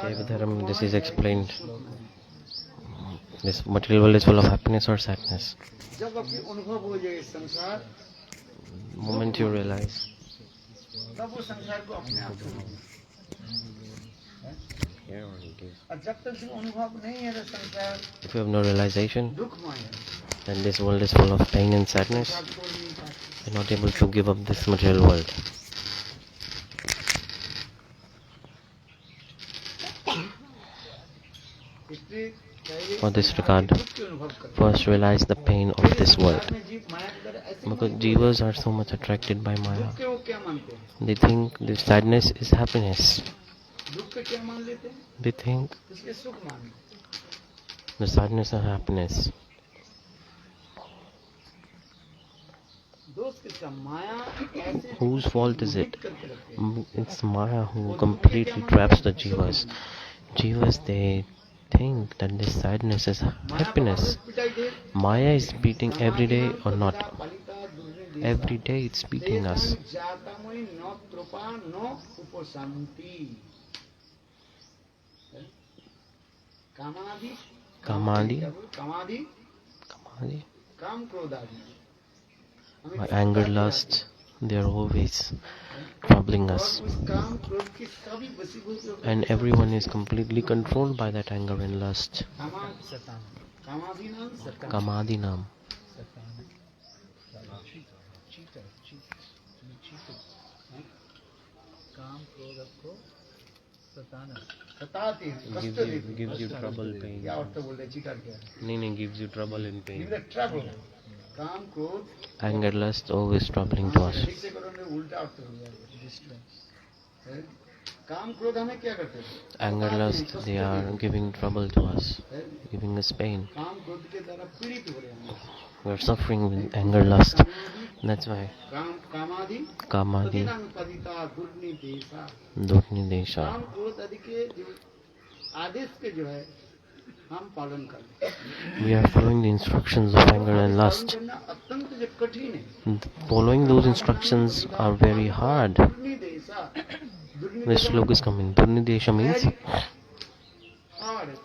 Devadharam, this is explained. This material world is full of happiness or sadness. The moment you realize, if you have no realization, then this world is full of pain and sadness. You're not able to give up this material world. For this regard, first realize the pain of this world. Because jivas are so much attracted by Maya. They think this sadness is happiness. They think the sadness is happiness. Whose fault is it? It's Maya who completely traps the jivas. Jivas, they think that this sadness is happiness. Maya is beating every day or not? Every day it's beating us. Kamadi. My anger, lust, they are always troubling us. And everyone is completely controlled by that anger and lust. Kamadinam. Gives you trouble, pain. No, gives you trouble and pain. Anger, lust, always troubling to us. Anger, lust, they are giving trouble to us, giving us pain. We are suffering with anger, lust. That's why Kamadi Durni Desha. We are following the instructions of anger and lust. Following those instructions are very hard. This slok is coming. Durni Desha means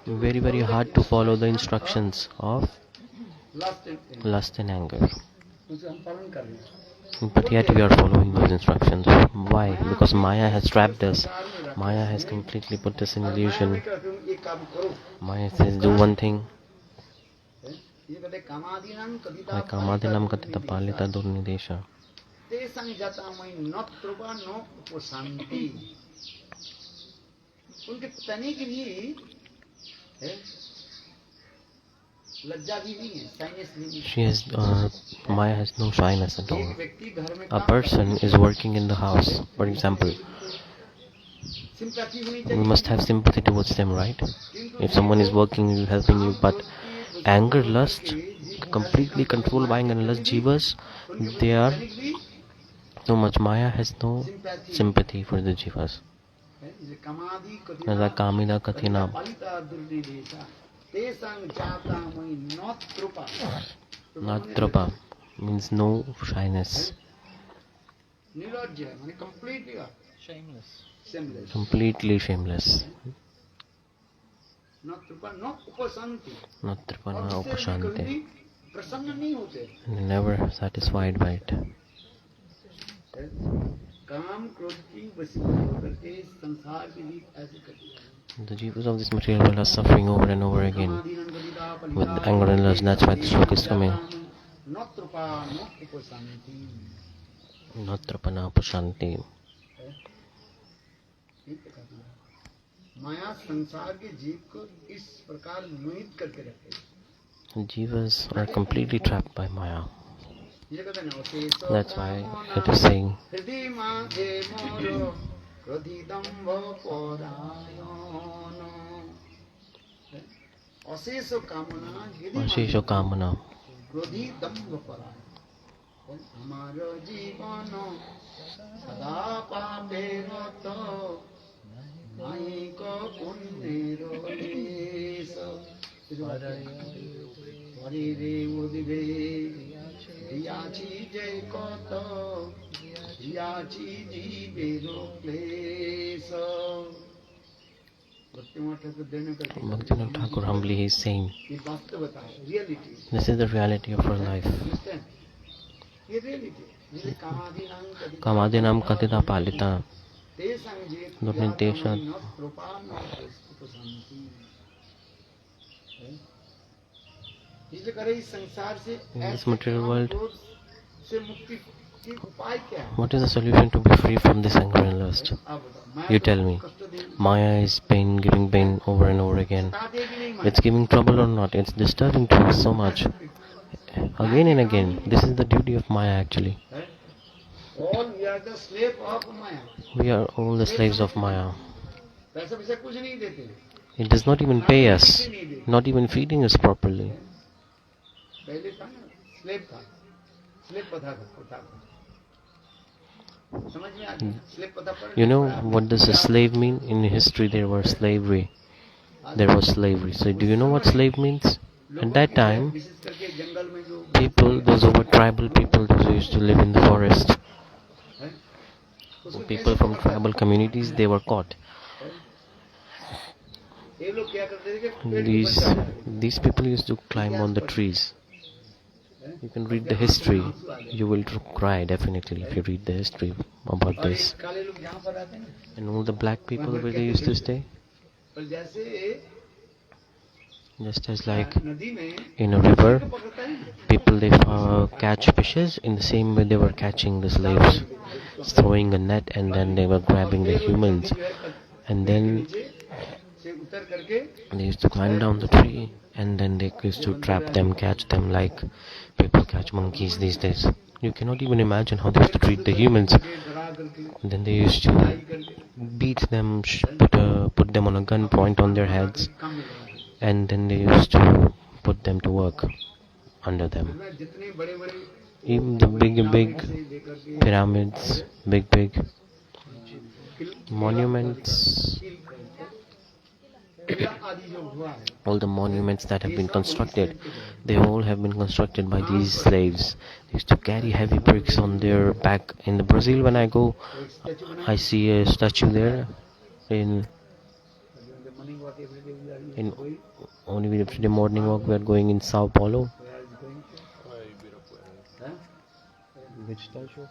very, very hard to follow the instructions of lust and anger. But yet we are following those instructions. Why? Because Maya has trapped us. Maya has completely put us in illusion. Maya says, do one thing. Kamadinam katita palita durnidesha. Maya has no shyness at all. A person is working in the house, for example. We must have sympathy towards them, right? If someone is working, helping you, but anger, lust, completely controlled by anger and lust, jivas, they are so much. Maya has no sympathy for the jivas. Kamida kathina. Natrapa means no shyness. Completely shameless. Natrapana upasante. Never satisfied by it. The jivas of this material world are suffering over and over again with anger and lust. That's why the slok is coming. Natrapana upasante. Jivas are completely trapped by Maya. That's why it is saying Ashesho Kamana. Bhaktivinoda Thakur humbly is saying, this is the reality of our life. Kamadinam Katita Palita Durnitesha. In this material world, what is the solution to be free from this anger and lust? You tell me. Maya is pain, giving pain over and over again. It's giving trouble or not, it's disturbing to us so much. Again and again. This is the duty of Maya actually. All we are the slave of Maya. We are all the slaves of Maya. It does not even pay us, not even feeding us properly. You know what does a slave mean? In history there was slavery. So do you know what slave means? At that time, people, those who were tribal people, those who used to live in the forest, people from tribal communities, they were caught. These people used to climb on the trees. You can read the history. You will cry definitely if you read the history about this. And all the black people where they used to stay. Just as like in a river, people they catch fishes, in the same way they were catching the slaves, throwing a net, and then they were grabbing the humans, and then they used to climb down the tree, and then they used to trap them, catch them like people catch monkeys these days. You cannot even imagine how they used to treat the humans. And then they used to beat them, put them on a gun point on their heads, and then they used to put them to work under them. Even the big pyramids, big monuments, all the monuments that have been constructed, they all have been constructed by these slaves. They used to carry heavy bricks on their back. In the Brazil, when I go, I see a statue there. Only every day morning walk we are going in Sao Paulo. Which statue?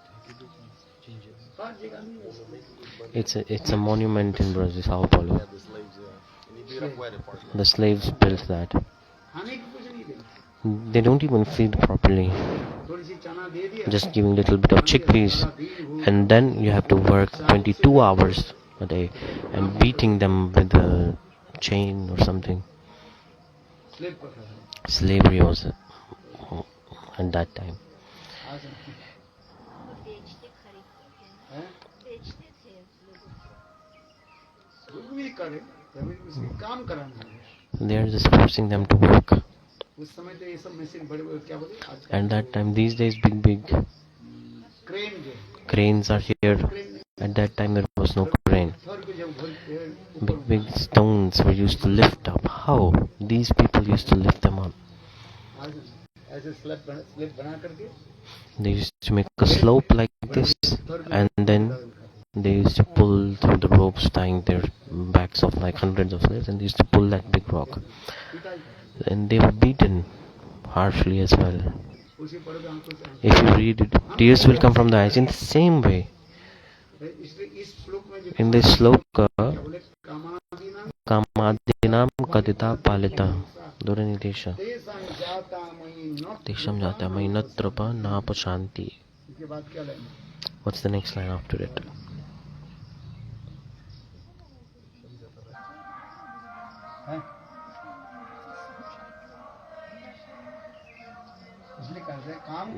It's a monument in Brazil, Sao Paulo. The slaves built that. They don't even feed properly. Just giving a little bit of chickpeas, and then you have to work 22 hours a day and beating them with a chain or something. Slavery was at that time. They are just forcing them to work. At that time, these days, big cranes are here. At that time, there was no crane. Big stones were used to lift up. How? These people used to lift them up. They used to make a slope like this, and then they used to pull through the ropes, tying their backs of like hundreds of slaves, and they used to pull that big rock. And they were beaten harshly as well. If you read it, tears will come from the eyes. In the same way, in this sloka, Kamadinam Katita Palita Duranitesha Tesham Jata Mainatrapa Napa Shanti. What's the next line after it?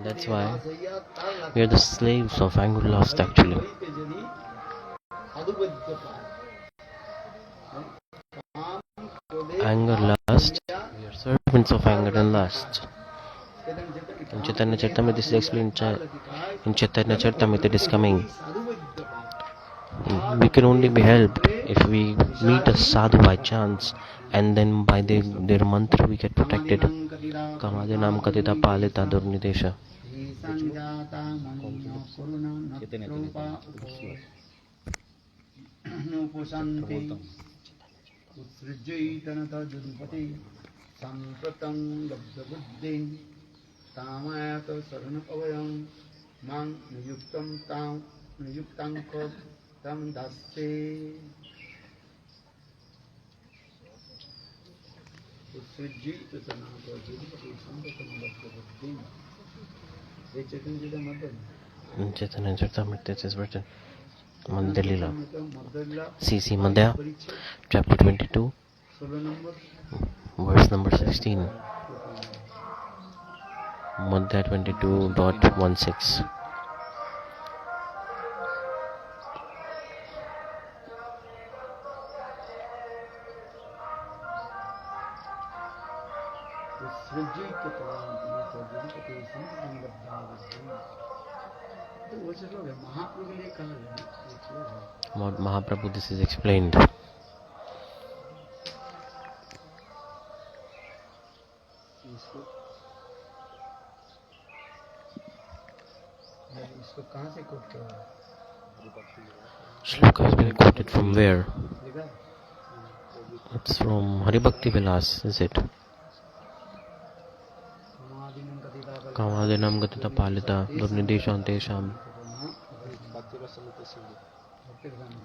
That's why we are the slaves of anger lust actually. Anger lust, we are servants of anger and lust. In Chaitanya Charitamrita this is explained. In Chaitanya Charitamrita it is coming. We can only be helped if we meet a sadhu by chance, and then by their mantra we get protected. Kamadinam Katita Palita Durnidesha. संजाता मनो करुणा नत्रोपा उपशान्ति उत्सृज्यैतनतजुपति सम्प्रतं लब्धबुद्धिं तामायत शरणपवयं मां नियुक्तं तं दास्ये उत्सृज्यैतनतजुपति सम्प्रतं लब्धबुद्धिं. ये चैतन्य मध्य Chaitanya Charitamrita is written Madhya Lila, CC Madhya, chapter 22, 16 number verse number 16. Madhya 22.16. तो वो से लोग महाप्रभु ने कहा है Mahaprabhu, this is explained. इसको कहाँ से कोट किया है? Shloka has been quoted from where? लिखा है? It's from Haribhakti Vilas, is it? समाधिनं कथिता बल- Kamadinam Gatita Palita Durnidesham Tesham.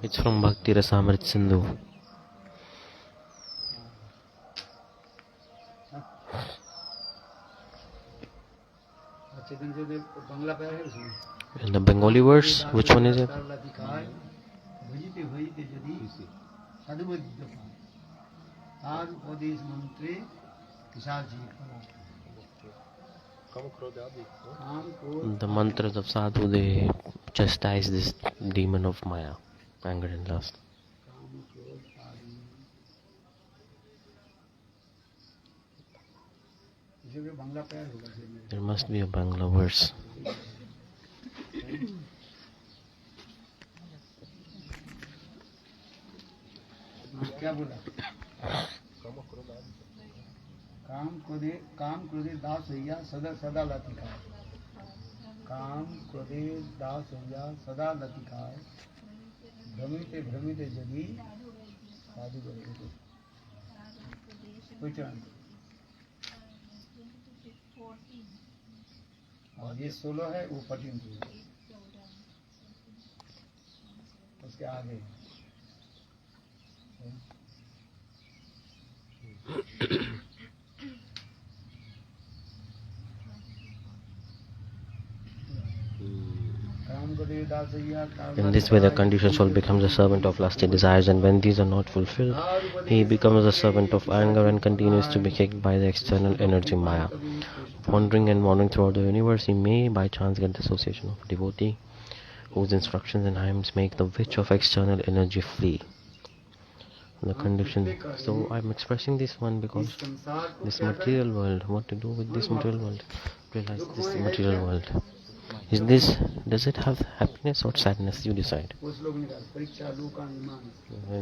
It's from Bhakti Rasamrit Sindhu. चेतन से बंगला पैर है उसमें In the Bengali verse, which one is it? भजिते भजिते यदि सदुवद्य तार उपदेश मंत्रे पिशाची काम को The mantras of sadhu, they chastise this demon of Maya, anger and lust. काम क्रोध आदि इसे भी बंगला पैर होगा इसमें There must be a Bangla verse. क्या बोला काम क्रोधे दास भैया सदा सदा लती खाए काम क्रोधे दास भैया सदा लती खाए भ्रमिते भ्रमिते जगी साधु बनते कोई चरण और ये 16 है वो 14 है उसके आगे In this way, the conditioned soul becomes a servant of lusty desires, and when these are not fulfilled, he becomes a servant of anger and continues to be kicked by the external energy Maya. Wandering and wandering throughout the universe, he may by chance get the association of a devotee whose instructions and hymns make the witch of external energy flee. The condition. So I'm expressing this one because this material world, what to do with this material world? Realize this material world. Does it have happiness or sadness? You decide. When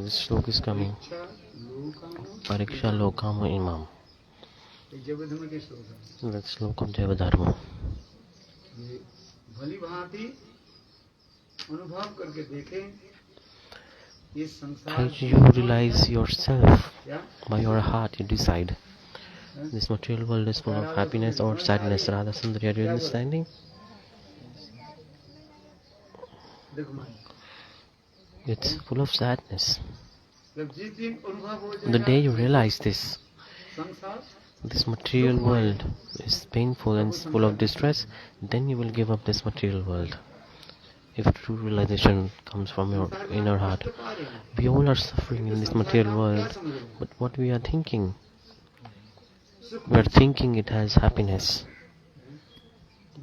this slok is coming, Pariksha Lokama Imam. That's slok of Devadharma. भली भांति अनुभव करके देखें ये संसार As you realize yourself, by your heart you decide. This material world is full of happiness or sadness. Radha Sundari, are you understanding? देखो मान It's full of sadness. जब जिस दिन अनुभव हो The day you जाएगा realize this, संसार this material world is painful and full of distress, then you will give up this material world. If true realization comes from your inner heart. We all are suffering in this material world, but what we are thinking? We are thinking it has happiness.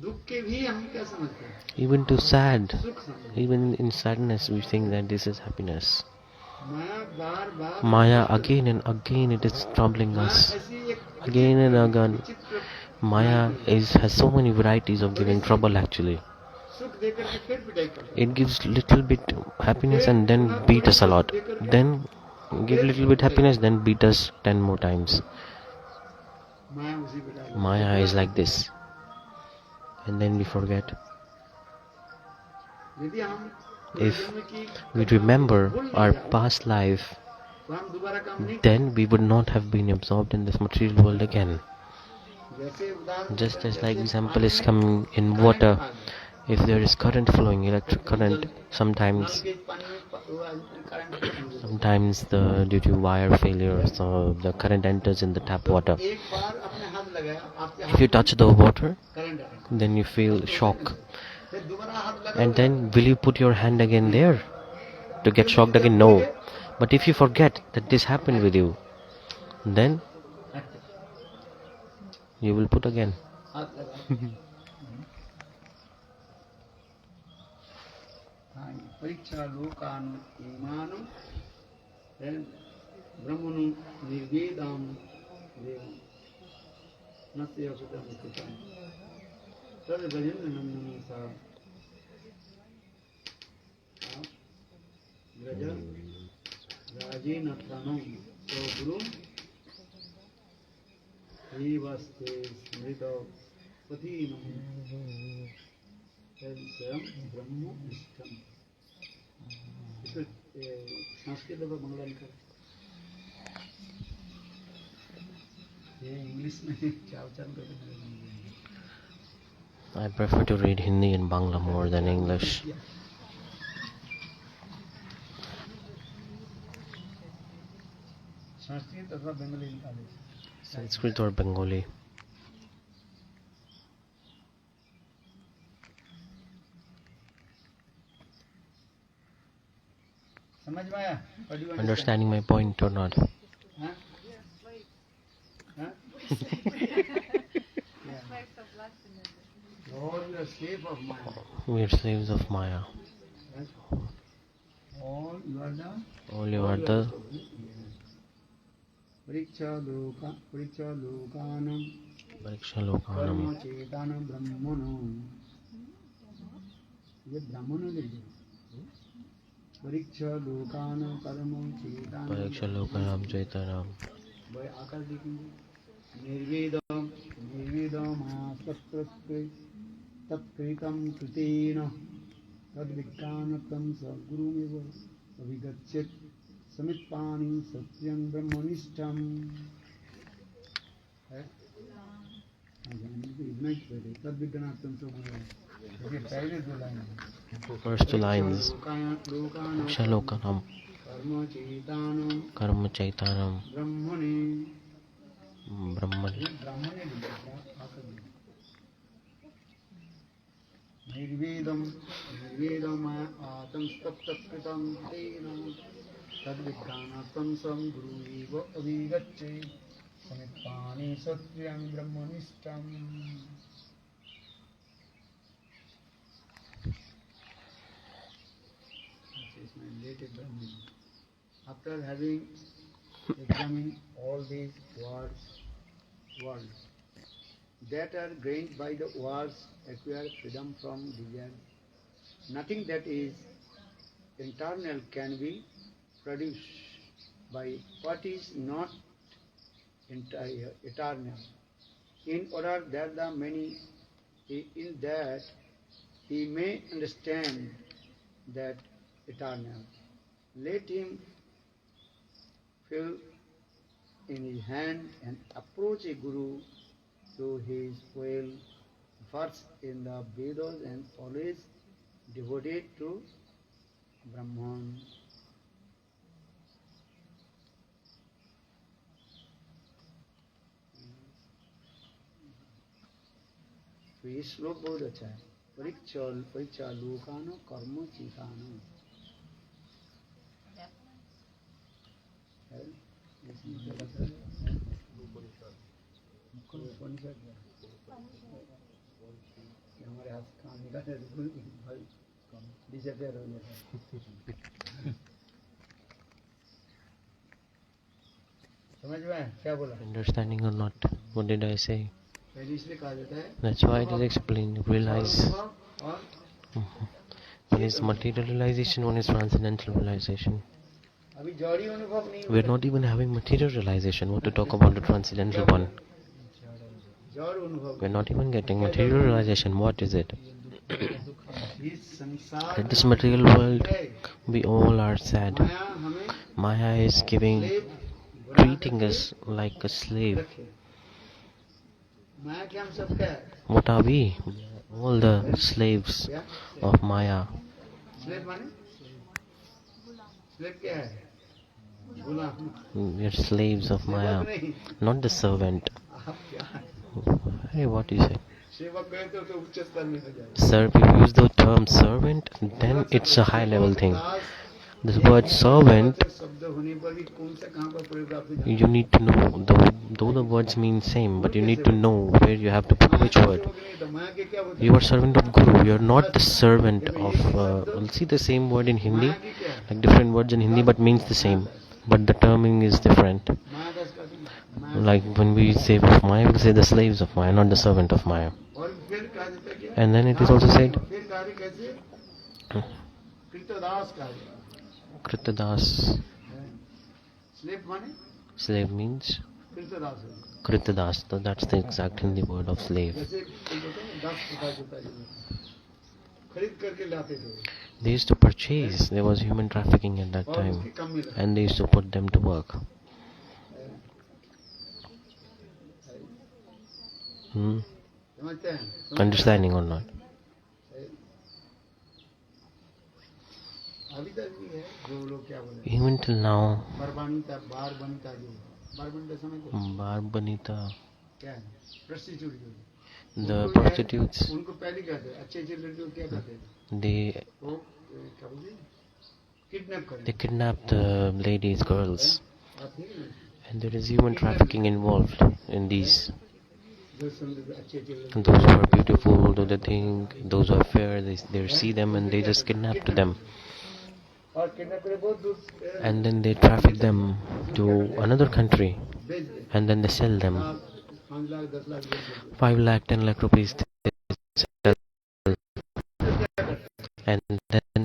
दुख के भी हम क्या समझते हैं Even to sad, सुख समझते even in sadness we think that this is happiness. हैं माया बार बार Maya again and again it is troubling us. ऐसी एक Again and again. विचित्र Maya has so many varieties of giving trouble actually. सुख देकर के फिर पिटाई करता है It gives little bit happiness and then beat us a lot. Then give little bit happiness, then beat us 10 more times. माया उसी पिटाई Maya is like this. and then we forget. यदि हम If we remember our past life, तो हम दोबारा काम नहीं then we would not have been absorbed in this material world again. जैसे उदाहरण Just as like example is coming in water, if there is current flowing, electric current, sometimes के पानी में current sometimes due to wire failure, so the current enters in the tap water. एक बार अपने हाथ लगाया आपके If you touch the water, current आया then you feel shock. फिर दोबारा हाथ लगा And then will you put your hand again there to get shocked again? No. But if you forget that this happened with you, then you will put again. हाथ लगा हाँ परीक्षा लोकान ईमानु ब्रह्मनु निर्वेदाम देवम नस्य सुतम सुतम तद गजेंद्र नंदन सा ग्रज राजेनथनम तो गुरु वस्ते स्मृत पतिनम स्वयं ब्रह्म इष्टम इसको संस्कृत और बांग्ला लिखा ये इंग्लिश में क्या उच्चारण करते हैं I prefer to read Hindi and Bangla more than English. Sanskrit अथवा बंगाली निकाले Sanskrit or Bengali. समझ में आया What do you understand? Understanding my point or not? हाँ? हाँ? Lord, you are slave of mind. We are slaves of Maya. Right? All you are the All you are the परीक्षा लोकानम कर्म Pariksha चेतन ब्रह्मणो ये ब्राह्मणों लिख दो परीक्षा लोकानम कर्म चेतन Lokanam Chaitanam. भाई आकर देखेंगे निर्वेदम निर्वेदम आस्पस्ते तत्कृतं कृतेन तद्विज्ञानतं सद्गुरुमेव अभिगच्छेत् समित्पानि सत्यं ब्रह्मनिष्ठम् है इग्नाइट करे तद्विज्ञानतं सद्गुरुमेव ये पहले दो लाइन है First two lines. Pariksha Lokanam कर्म चेतनम Karma Chaitanam ब्रह्मणे Brahmani. ब्राह्मणे निर्वेदम निर्वेदम आत्म तत्कृतं तेन तद्विज्ञानार्थं सं गुरुरेव अभिगच्छे समित्पानि सत्यं ब्रह्मनिष्ठम् This is my latest Brahmin. After having examined all these words that are gained by the words acquire freedom from desire. Nothing that is internal can be produced by what is not eternal. In order that the many, in that he may understand that eternal, let him feel in his hand and approach a guru to his will, first in the Vedas and always devoted to Brahman. तो ये श्लोक बहुत अच्छा है परीक्षा लोकानो कर्म चितानो हमारे हाथ काम निकालते डिसअपियर हो जाता है समझ में क्या बोला Understanding or not? What did I say? पहले इसलिए कहा जाता है That's why it is explained. Realize. और One is material realization, one is transcendental realization. अभी जड़ी अनुभव नहीं We're not even having material realization. What to talk about the transcendental one? जड़ अनुभव We're not even getting material realization. What is it? इस संसार In this material world, we all are sad. माया हमें Maya is giving, slave बना treating करके us like a slave. रखे। माया क्या हम सब क्या है? What are we? All the slaves क्या? of Maya. स्लेव माने? स्लेव क्या है? गुलाम। We are slaves of सेवक Maya, नहीं। not the servant. आप क्या है? Hey, what do you say? सेवक गए तो उच्च स्तर में हो जाएगा। Sir, if you use the term servant, then it's a high level thing. This word servant, शब्द होने पर भी कौन सा कहाँ पर प्रयोग आप जानते हैं? you need to know, though the words mean same, but you need to know where you have to put which word. तो माया के क्या होते हैं? You are servant of Guru, you are not the servant of, see the same word in Hindi, माया की क्या है? like different words in Hindi but means the same, but the terming is different. माया का इसका माया Like when we say of Maya, we say the slaves of Maya, not the servant of Maya. और फिर कहा जाता है क्या? And then it is also said, फिर कार्य कैसे? कृतदास कार्य। Kritadas, स्लेव माने slave means कृतदास है। Kritadas, so that's the exact Hindi word of slave. जैसे एक होता है ना 10 प्रकार होता है, खरीद करके लाते थे They used to purchase, there was human trafficking at that और उसकी time, कम मिला। and they used to put them to work. समझते हैं? Understanding or not? अभी तक भी है जो लोग क्या बोले Even till now, बरबानीता बार बनीता जो बारबनीता समझते हैं? Barbanita, क्या है? प्रस्टिट्यूट जो the उनको क्या है? prostitutes, उनको पहले कहते हैं अच्छे अच्छे लड़कियों को क्या कहते हैं? they वो क्या बोलते हैं? किडनैप करते they kidnap the ladies, girls, हैं। आप ठीक है? and there is human trafficking involved in these. जो सुंदर अच्छे अच्छे लड़के And those who are beautiful, do they think, those who are fair, they see them and they just kidnap them. और किडनैप करे बहुत दूर And then they traffic them to another country, भेज दे। and then they sell them. 5 lakh 10 lakh भेज दे। 5 lakh, 10 lakh rupees they sell. And then